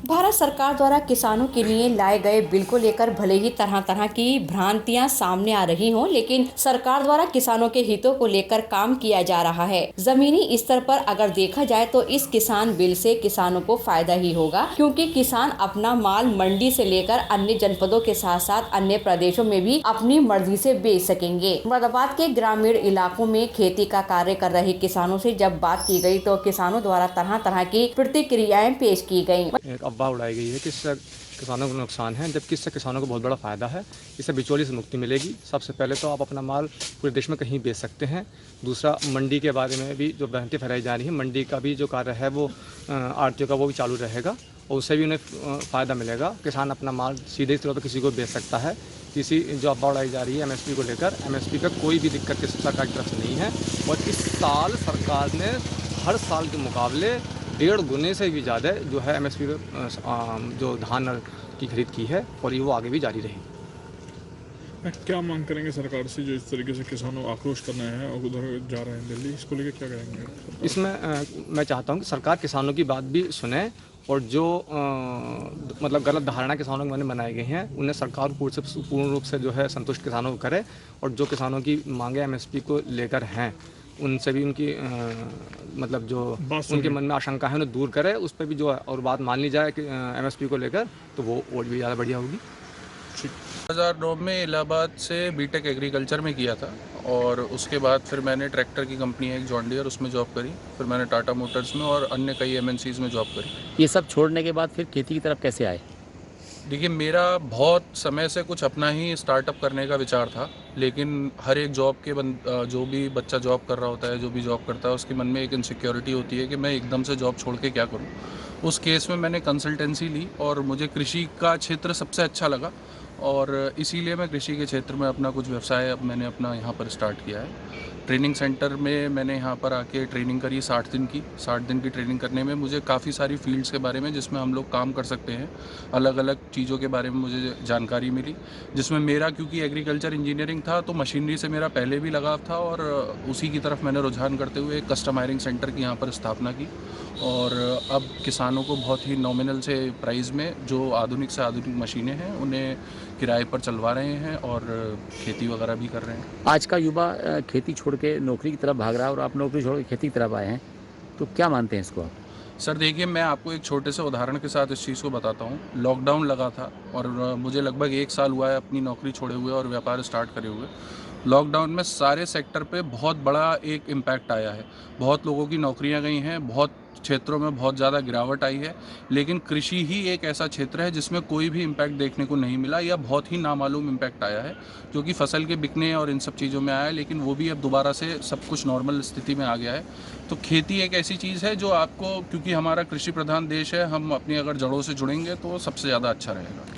भारत सरकार द्वारा किसानों के लिए लाए गए बिल को लेकर भले ही तरह तरह की भ्रांतियां सामने आ रही हों, लेकिन सरकार द्वारा किसानों के हितों को लेकर काम किया जा रहा है। जमीनी स्तर पर अगर देखा जाए तो इस किसान बिल से किसानों को फायदा ही होगा, क्योंकि किसान अपना माल मंडी से लेकर अन्य जनपदों के साथ साथ अन्य प्रदेशों में भी अपनी मर्जी से बेच सकेंगे। मुरादाबाद के ग्रामीण इलाकों में खेती का कार्य कर रहे किसानों से जब बात की गई तो किसानों द्वारा तरह तरह की प्रतिक्रियाएं पेश की गयी। अफवाह उड़ाई गई है कि इससे किसानों को नुकसान है, जबकि इससे किसानों को बहुत बड़ा फ़ायदा है। इससे बिचौलिए से मुक्ति मिलेगी। सबसे पहले तो आप अपना माल पूरे देश में कहीं बेच सकते हैं। दूसरा, मंडी के बारे में भी जो भ्रांति फैलाई जा रही है, मंडी का भी जो कार्य है वो आड़तियों का वो भी चालू रहेगा और उससे भी उन्हें फ़ायदा मिलेगा। किसान अपना माल सीधे तौर पर किसी को बेच सकता है। किसी जो अफवाह उड़ाई जा रही है एमएसपी को लेकर, एमएसपी का कोई भी दिक्कत किसी सरकार की तरफ से नहीं है। और इस साल सरकार ने हर साल के मुकाबले 1.5 गुने से भी ज़्यादा जो है एमएसपी पे जो धान की खरीद की है और ये वो आगे भी जारी रहेगी। क्या मांग करेंगे सरकार से, जो इस तरीके से किसानों आक्रोश करना है और उधर जा रहे हैं दिल्ली, इसको लेकर क्या करेंगे? इसमें मैं चाहता हूँ कि सरकार किसानों की बात भी सुने और जो मतलब गलत धारणा किसानों के मन में बनाई गई हैं उन्हें सरकार पूर्ण रूप से जो है संतुष्ट किसानों को करे, और जो किसानों की मांगे एमएसपी को लेकर हैं उनसे भी उनकी मतलब जो उनके मन में आशंका है उन्हें दूर करे। उस पर भी जो और बात मान ली जाए कि एमएसपी को लेकर, तो वो और भी ज़्यादा बढ़िया होगी। 2009 में इलाहाबाद से बीटेक एग्रीकल्चर में किया था और उसके बाद फिर मैंने ट्रैक्टर की कंपनी है एक जॉन डियर, उसमें जॉब करी। फिर मैंने टाटा मोटर्स में और अन्य कई एमएनसीज में जॉब करी। ये सब छोड़ने के बाद फिर खेती की तरफ कैसे आए? देखिए, मेरा बहुत समय से कुछ अपना ही स्टार्टअप करने का विचार था, लेकिन हर एक जॉब के जो भी बच्चा जॉब कर रहा होता है, जो भी जॉब करता है, उसके मन में एक इनसिक्योरिटी होती है कि मैं एकदम से जॉब छोड़ के क्या करूं। उस केस में मैंने कंसल्टेंसी ली और मुझे कृषि का क्षेत्र सबसे अच्छा लगा और इसीलिए मैं कृषि के क्षेत्र में अपना कुछ व्यवसाय अब मैंने अपना यहाँ पर स्टार्ट किया है। ट्रेनिंग सेंटर में मैंने यहाँ पर आके ट्रेनिंग करी 60 दिन की। 60 दिन की ट्रेनिंग करने में मुझे काफ़ी सारी फील्ड्स के बारे में जिसमें हम लोग काम कर सकते हैं, अलग अलग चीज़ों के बारे में मुझे जानकारी मिली। जिसमें मेरा क्योंकि एग्रीकल्चर इंजीनियरिंग था तो मशीनरी से मेरा पहले भी लगाव था और उसी की तरफ मैंने रुझान करते हुए एक कस्टम हायरिंग सेंटर की यहाँ पर स्थापना की और अब किसानों को बहुत ही नॉमिनल से प्राइस में जो आधुनिक से आधुनिक मशीनें हैं उन्हें किराए पर चलवा रहे हैं और खेती वगैरह भी कर रहे हैं। आज का युवा खेती छोड़ के नौकरी की तरफ भाग रहा है और आप नौकरी छोड़ के खेती की तरफ आए हैं, तो क्या मानते हैं इसको आप? सर देखिए, मैं आपको एक छोटे से उदाहरण के साथ इस चीज़ को बताता हूँ। लॉकडाउन लगा था और मुझे लगभग 1 साल हुआ है अपनी नौकरी छोड़े हुए और व्यापार स्टार्ट करे हुए। लॉकडाउन में सारे सेक्टर पे बहुत बड़ा एक इम्पैक्ट आया है। बहुत लोगों की नौकरियां गई हैं, बहुत क्षेत्रों में बहुत ज़्यादा गिरावट आई है, लेकिन कृषि ही एक ऐसा क्षेत्र है जिसमें कोई भी इम्पैक्ट देखने को नहीं मिला या बहुत ही नामालूम इम्पैक्ट आया है, जो कि फसल के बिकने और इन सब चीज़ों में आया है, लेकिन वो भी अब दोबारा से सब कुछ नॉर्मल स्थिति में आ गया है। तो खेती एक ऐसी चीज़ है जो आपको, क्योंकि हमारा कृषि प्रधान देश है, हम अपनी अगर जड़ों से जुड़ेंगे तो सबसे ज़्यादा अच्छा रहेगा।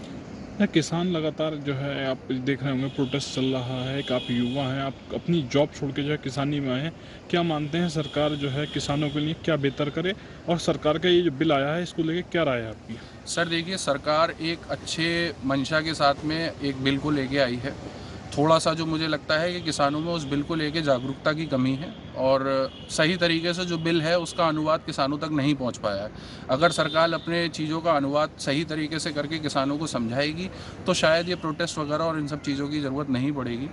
किसान लगातार जो है, आप देख रहे होंगे प्रोटेस्ट चल रहा है, कि आप युवा हैं, आप अपनी जॉब छोड़ के जो है किसानी में आए हैं। क्या मानते हैं सरकार जो है किसानों के लिए क्या बेहतर करे, और सरकार का ये जो बिल आया है इसको लेके क्या राय है आपकी? सर देखिए, सरकार एक अच्छे मंशा के साथ में एक बिल को लेके आई है। थोड़ा सा जो मुझे लगता है कि किसानों में उस बिल को लेके जागरूकता की कमी है और सही तरीके से जो बिल है उसका अनुवाद किसानों तक नहीं पहुंच पाया है। अगर सरकार अपने चीज़ों का अनुवाद सही तरीके से करके किसानों को समझाएगी तो शायद ये प्रोटेस्ट वगैरह और इन सब चीज़ों की ज़रूरत नहीं पड़ेगी।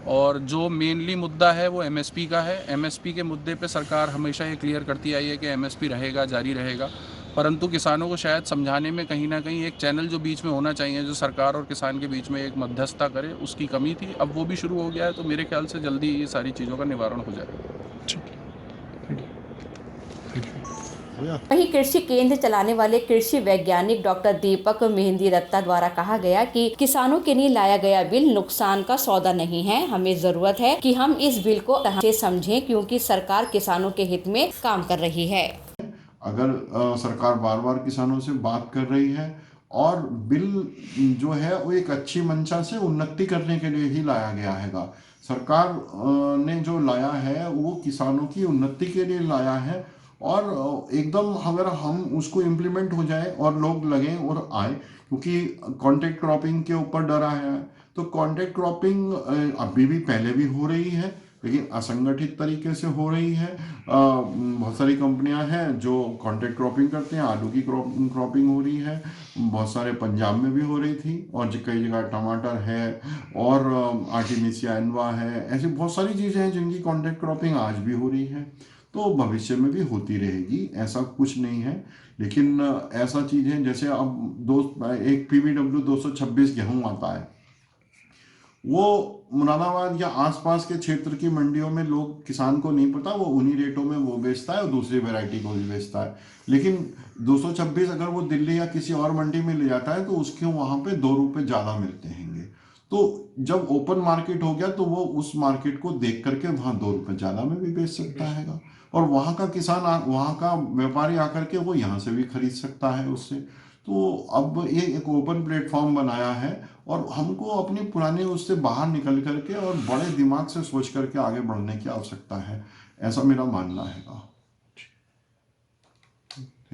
और जो मेनली मुद्दा है वो एमएसपी का है। एमएसपी के मुद्दे पे सरकार हमेशा ये क्लियर करती आई है कि एमएसपी रहेगा, जारी रहेगा, परंतु किसानों को शायद समझाने में कहीं ना कहीं एक चैनल जो बीच में होना चाहिए, जो सरकार और किसान के बीच में एक मध्यस्थता करे, उसकी कमी थी। अब वो भी शुरू हो गया है, तो मेरे ख्याल से जल्दी ये सारी चीज़ों का निवारण हो जाएगा। वहीं कृषि केंद्र चलाने वाले कृषि वैज्ञानिक डॉक्टर दीपक मेहंदी रत्ता द्वारा कहा गया कि किसानों के लिए लाया गया बिल नुकसान का सौदा नहीं है। हमें जरूरत है कि हम इस बिल को अच्छे से समझें, क्योंकि सरकार किसानों के हित में काम कर रही है। अगर सरकार बार बार किसानों से बात कर रही है और बिल जो है वो एक अच्छी मंशा से उन्नति करने के लिए ही लाया गया हैगा। सरकार ने जो लाया है वो किसानों की उन्नति के लिए लाया है और एकदम अगर हम उसको इम्प्लीमेंट हो जाए और लोग लगे और आए, क्योंकि कॉन्ट्रैक्ट क्रॉपिंग के ऊपर डरा है, तो कॉन्ट्रैक्ट क्रॉपिंग अभी भी पहले भी हो रही है, लेकिन असंगठित तरीके से हो रही है। बहुत सारी कंपनियां हैं जो कॉन्ट्रैक्ट क्रॉपिंग करते हैं, आलू की क्रॉपिंग हो रही है, बहुत सारे पंजाब में भी हो रही थी, और कई जगह टमाटर है, और आर्टिमिसिया एनवा है, ऐसी बहुत सारी चीज़ें हैं जिनकी कॉन्ट्रैक्ट क्रॉपिंग आज भी हो रही है। तो भविष्य में भी होती रहेगी, ऐसा कुछ नहीं है। लेकिन ऐसा चीज़ है, जैसे अब एक PBW 226 गेहूँ आता है, वो मुरादाबाद या आसपास के क्षेत्र की मंडियों में लोग, किसान को नहीं पता, वो उन्हीं रेटों में वो बेचता है और दूसरी वैरायटी को भी बेचता है। लेकिन 226 अगर वो दिल्ली या किसी और मंडी में ले जाता है तो उसके वहाँ पे 2 रुपये ज़्यादा मिलते हैंगे। तो जब ओपन मार्केट हो गया तो वो उस मार्केट को देख करके वहाँ 2 रुपये ज़्यादा में भी बेच सकता है, और वहाँ का किसान वहाँ का व्यापारी आकर के वो यहाँ से भी खरीद सकता है उससे। तो अब ये एक ओपन प्लेटफॉर्म बनाया है, और हमको अपनी पुराने उससे बाहर निकल करके और बड़े दिमाग से सोच करके आगे बढ़ने की आवश्यकता है, ऐसा मेरा मानना है।